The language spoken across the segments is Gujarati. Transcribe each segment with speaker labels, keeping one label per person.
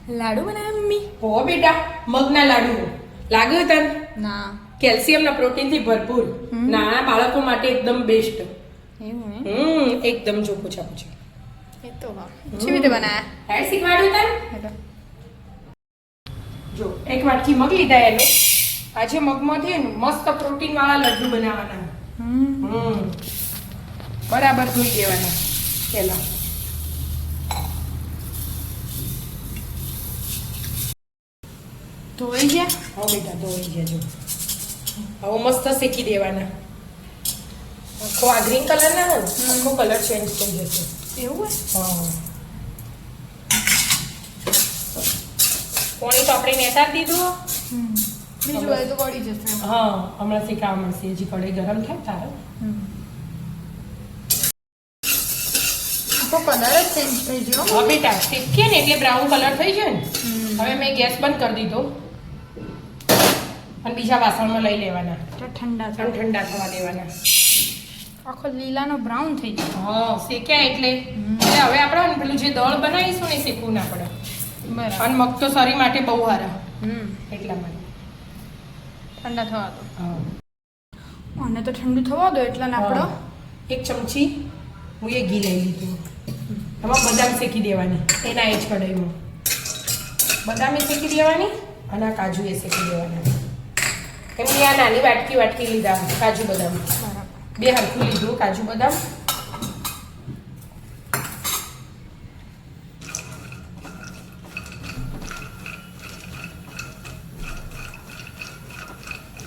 Speaker 1: લાડુ બનાવ્યા મમ્મી?
Speaker 2: હો બેટા, મગના લાડુ લાગ્યું તને?
Speaker 1: ના.
Speaker 2: કેલ્શિયમ ના પ્રોટીન થી ભરપૂર, નાના બાળકો માટે એકદમ બેસ્ટ.
Speaker 1: એવું હે?
Speaker 2: એકદમ જો પૂછા.
Speaker 1: એ તો હા. કેવી રીતે બનાયા?
Speaker 2: હેડ શીખવાડ્યું તને?
Speaker 1: હેલો.
Speaker 2: જો એક વાટકી મગ લીધા એનો. આજે મગમાંથી મસ્ત પ્રોટીન વાળા લડ્ડુ બનાવવાના. બરાબર ધોઈ દેવાના પેલા.
Speaker 1: ધોઈ ગયા?
Speaker 2: હા બેટા ધોઈ ગયા જો. હવે મસ્ત શેકી દેવાના. આખો આ ગ્રીન કલર ના હોય આખો કલર ચેન્જ થઈ જશે.
Speaker 1: એવું હે?
Speaker 2: હા. પાણી તો આપણે નેતાર દીધું.
Speaker 1: બીજું હોય તો પડી જશે.
Speaker 2: હા હમણાં શેકાવા મળશે. હજી કઢાઈ ગરમ થાય તારે.
Speaker 1: આખો કલર જ ચેન્જ થઈ ગયો.
Speaker 2: હા બેટા શેકીએ ને એટલે બ્રાઉન કલર થઈ જાય ને. હવે મેં ગેસ બંધ કરી દીધો અને બીજા વાસણમાં લઈ લેવાના. ઠંડા થવા દેવાના.
Speaker 1: આખો લીલાનો બ્રાઉન થઈ ગયો.
Speaker 2: હા શેક્યા એટલે હવે આપણે પેલું જે દળ બનાવીશું ને એ શેકવું ના પડે.
Speaker 1: બરાબર.
Speaker 2: અને મગ તો શરીર માટે બહુ સારા એટલા માટે
Speaker 1: ઠંડા થવા દો.
Speaker 2: હા
Speaker 1: અને તો ઠંડુ થવા દો એટલે આપણો
Speaker 2: એક ચમચી હું એ ઘી લઈ લીધું. એમાં બદામ શેકી દેવાની એના એ જ કઢાઈમાં. બદામ એ શેકી દેવાની અને આ કાજુ એ શેકી દેવાના. એમ કે આ નાની વાટકી લીધા કાજુ બદામ. બે હરખું લીધું કાજુ બદામ.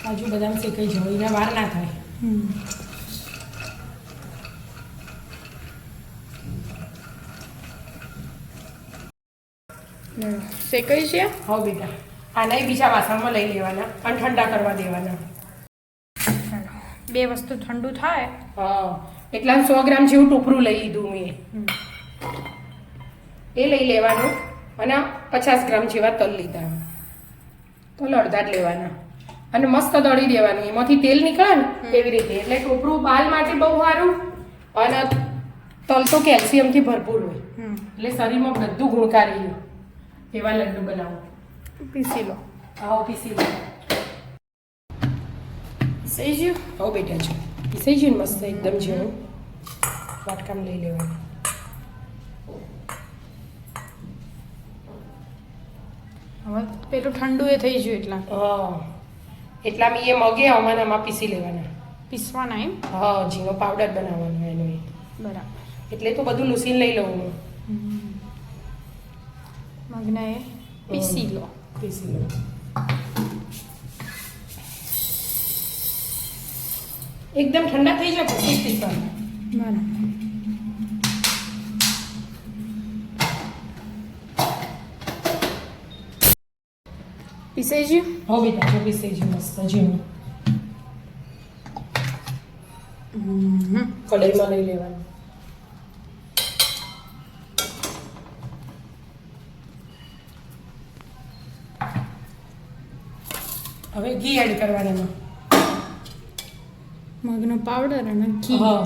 Speaker 2: કાજુ બદામ શેકાઈ જાવ એને વાર ના થાય.
Speaker 1: શેકાઈ છે?
Speaker 2: હા બેટા આને બીજા વાસણમાં લઈ લેવાના અને ઠંડા કરવા દેવાના.
Speaker 1: બે વસ્તુ ઠંડુ થાય.
Speaker 2: હા એટલા 100 ગ્રામ જેવું ટોપરું લઈ લીધું મેં. એ લઈ લેવાનું અને 50 ગ્રામ જેવા તલ લીધા. તલ અડધા જ લેવાના અને મસ્ત દળી દેવાનું. એમાંથી તેલ નીકળે ને એવી રીતે. એટલે ટોપરું બાલ માટે બહુ સારું અને તલ તો કેલ્શિયમથી ભરપૂર હોય એટલે શરીરમાં બધું ગુણકારી હોય એવા લડ્ડુ બનાવો.
Speaker 1: પીસી લો.
Speaker 2: આવો પીસી લો.
Speaker 1: પીસાઈ ગયું?
Speaker 2: આવો બેટા છે પીસાઈ ગયું ને મસ્ત એકદમ જેવું. વાટકામાં લઈ લેવાનું.
Speaker 1: હવે પેલું ઠંડુ એ થઈ ગયું એટલા.
Speaker 2: હા એટલામાં એ મગે આમાં પીસી લેવાના.
Speaker 1: પીસવાના એમ?
Speaker 2: હા ઝીણો પાવડર બનાવવાનો એનો.
Speaker 1: બરાબર.
Speaker 2: એટલે તો બધું લૂસીને લઈ લઉં હું.
Speaker 1: મગને એ પીસી લો.
Speaker 2: પીસી લો. એકદમ ઠંડા થઈ જાય પછી પીસવાના.
Speaker 1: બરાબર. પીસાઈ ગયું?
Speaker 2: હો બેટા જો પીસાઈ ગયું મસ્ત ઝીણું. કઢાઈમાં લઈ લેવાનું. હવે ઘી એડ કરવાનું.
Speaker 1: મગનો પાવડર અને ઘી.
Speaker 2: હા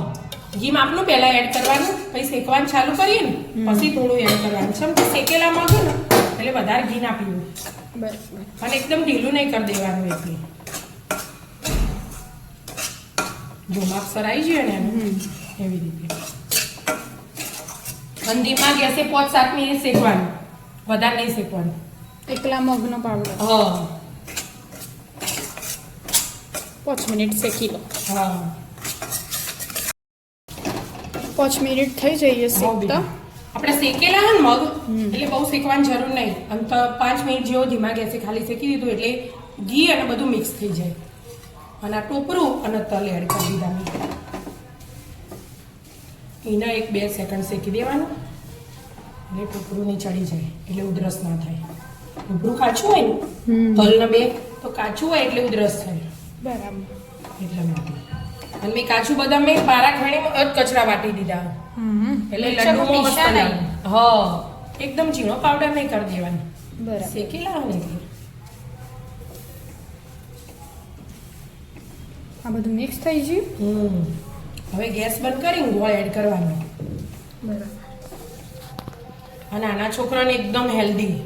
Speaker 2: ઘી માપનું પહેલા એડ કરવાનું પછી શેકવાનું ચાલુ કરીએ ને પછી થોડું એડ કરવાનું. છે કે શેકેલા મગ ને એટલે વધારે ઘી ના પીવું.
Speaker 1: બરાબર.
Speaker 2: અને એકદમ ઢીલું નહીં કરી દેવાનું. એટલે જો માપસર આવી જાય ને એનું એવી રીતે. અને ધીમા ગેસે 5-7 મિનિટ શેકવાનું. વધારે નહીં શેકવાનું.
Speaker 1: એકલા મગનો પાવડર.
Speaker 2: હા
Speaker 1: 5 મિનિટ શેકી લો.
Speaker 2: હા
Speaker 1: 5 મિનિટ થઈ જઈએ શેકતા.
Speaker 2: આપણે શેકેલા હોય ને મગ એટલે બહુ શેકવાની જરૂર નહીં. અને 5 મિનિટ જેવો ધીમા ગેસે ખાલી શેકી દીધું એટલે ઘી અને બધું મિક્સ થઈ જાય. અને આ ટોપરું અને તલ એડ કરી દીધા મેં. એના 1-2 સેકન્ડ શેકી દેવાનું એટલે ટોપરું નહીં ચડી જાય એટલે ઉધરસ ના થાય. ટોપરું કાચું હોય ને તલના બે તો કાચું હોય એટલે ઉધરસ થાય.
Speaker 1: બરાબર.
Speaker 2: એટલા માટે. અને મેં કાજુ બદામ મેં પારા ખાણીમાં કચરા વાટી દીધા. એટલે લડ્ડુમાં મસ્ત લાગે. હા એકદમ ઝીણો પાવડર નહીં કરી દેવાનો.
Speaker 1: બરાબર.
Speaker 2: શેકેલા હોય ને એટલે.
Speaker 1: આ બધું મિક્સ થઈ ગયું.
Speaker 2: હવે ગેસ બંધ કરીને ગોળ એડ કરવાનો.
Speaker 1: બરાબર.
Speaker 2: અને નાના છોકરાને એકદમ હેલ્ધી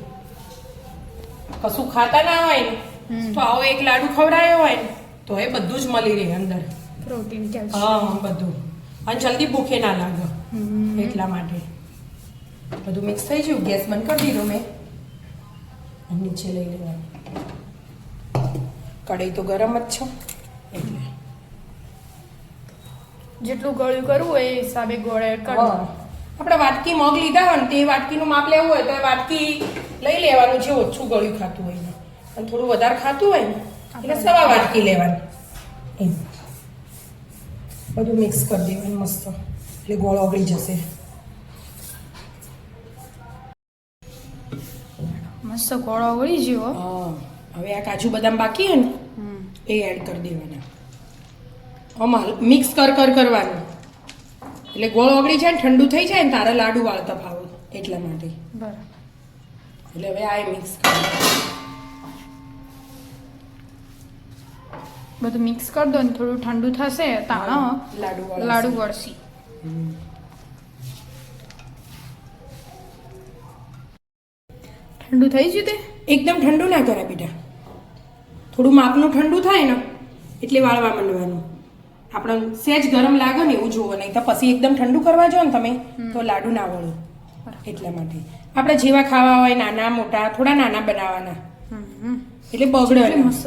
Speaker 2: કશું ખાતા ના હોય ને તો આવો એક લાડુ ખવડાયો હોય ને તો એ બધું જ મળી રહે અંદર.
Speaker 1: Protein calcium.
Speaker 2: હા બધું. અને જલ્દી ભૂખે ના લાગે એટલા માટે. બધું મિક્સ થઈ ગયું. ગેસ બંધ કરી દીધો મેં. અને નીચે લઈ લેવાનું. કઢાઈ તો ગરમ જ છે એટલે
Speaker 1: જેટલું ગળ્યું કરવું એ હિસાબે ગોળ એડ
Speaker 2: હા.
Speaker 1: કરવાનું.
Speaker 2: આપણે વાટકી મગ લીધા હોય ને તે વાટકીનું માપ લેવું હોય તો એ વાટકી લઈ લેવાનું જે ઓછું ગળ્યું ખાતું હોય ને. અને થોડું વધારે ખાતું હોય ને એટલે સવા વાટકી લેવાની. એમ બધું મિક્સ કરી દેવાનું મસ્ત એટલે ગોળ ઓગળી જશે.
Speaker 1: મસ્ત ગોળ ઓગળી ગયો.
Speaker 2: હા હવે આ કાજુ બદામ બાકી હોય ને એ એડ કરી દેવાના. આમાં મિક્સ કરવાનું એટલે ગોળ ઓગળી જાય ને ઠંડુ થઈ જાય ને તારા લાડુ વાળતા ફાવે એટલા માટે.
Speaker 1: બરાબર.
Speaker 2: એટલે હવે આ મિક્સ કરી
Speaker 1: બધું મિક્સ કરી દો ને થોડું ઠંડુ થશે તાણો લાડુ વળશી. ઠંડુ થઈ ગયું તે?
Speaker 2: એકદમ ઠંડુ ના કરે બેટા. થોડું માપનું ઠંડુ થાય ને એટલે વાળવા માંડવાનું. આપણે સહેજ ગરમ લાગે ને એવું જોવો, નહીં તો પછી એકદમ ઠંડુ કરવા જો ને તમે તો લાડુ ના વળો. એટલા માટે આપણે જેવા ખાવા હોય નાના મોટા થોડા નાના બનાવવાના એટલે બગડે નહીં.
Speaker 1: મસ્ત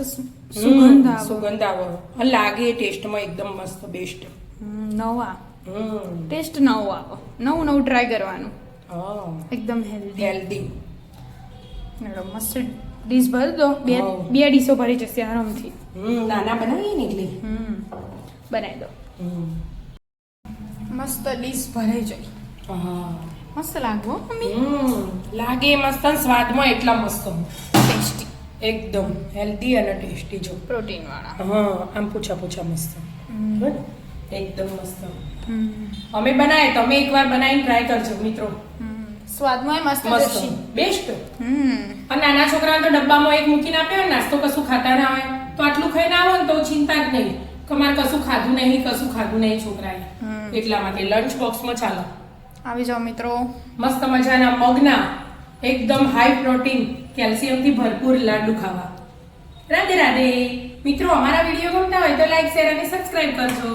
Speaker 1: સુગંધ આવે.
Speaker 2: સુગંધ આવે અને લાગે ટેસ્ટમાં એકદમ મસ્ત બેસ્ટ.
Speaker 1: નવા ટેસ્ટ નવો આવે. નવું ટ્રાય કરવાનું.
Speaker 2: હા
Speaker 1: એકદમ હેલ્ધી.
Speaker 2: હેલ્ધી.
Speaker 1: મસ્ત ડીશ ભરી દો. બે ડીશો ભરી જશે આરામથી.
Speaker 2: નાના બનાવીએ ને એટલે
Speaker 1: બનાવી દો. મસ્ત ડીશ ભરાઈ જાય.
Speaker 2: હા
Speaker 1: મસ્ત લાગો મમ્મી.
Speaker 2: લાગે મસ્ત અને સ્વાદમાં એટલા મસ્ત
Speaker 1: ટેસ્ટી.
Speaker 2: એકદમ હેલ્ધી અને ટેસ્ટી. જો
Speaker 1: પ્રોટીન વાળા.
Speaker 2: હા આમ પૂછા મસ્ત. એકદમ મસ્ત. અમે બનાવે તમે એકવાર બનાવીને ટ્રાય કરજો મિત્રો.
Speaker 1: સ્વાદમાં મસ્ત
Speaker 2: મસ્ત
Speaker 1: જશે.
Speaker 2: બેસ્ટ. અને નાના છોકરાને તો ડબ્બામાં એક મૂકીને આપ્યો હોય નાસ્તો કશું ખાતા ના હોય તો આટલું ખાઈને આવો ને તો ચિંતા જ નહીં કે મારે કશું ખાધું નહીં છોકરાએ. એટલા માટે લંચ બોક્સમાં ચાલો.
Speaker 1: આવી જાઓ મિત્રો.
Speaker 2: મસ્ત મજાના મગના એકદમ હાઈ પ્રોટીન કેલ્શિયમથી ભરપૂર લાડુ ખાવા. રાધે રાધે મિત્રો. અમારા વિડીયો ગમતા હોય તો લાઈક શેર અને સબસ્ક્રાઇબ કરજો.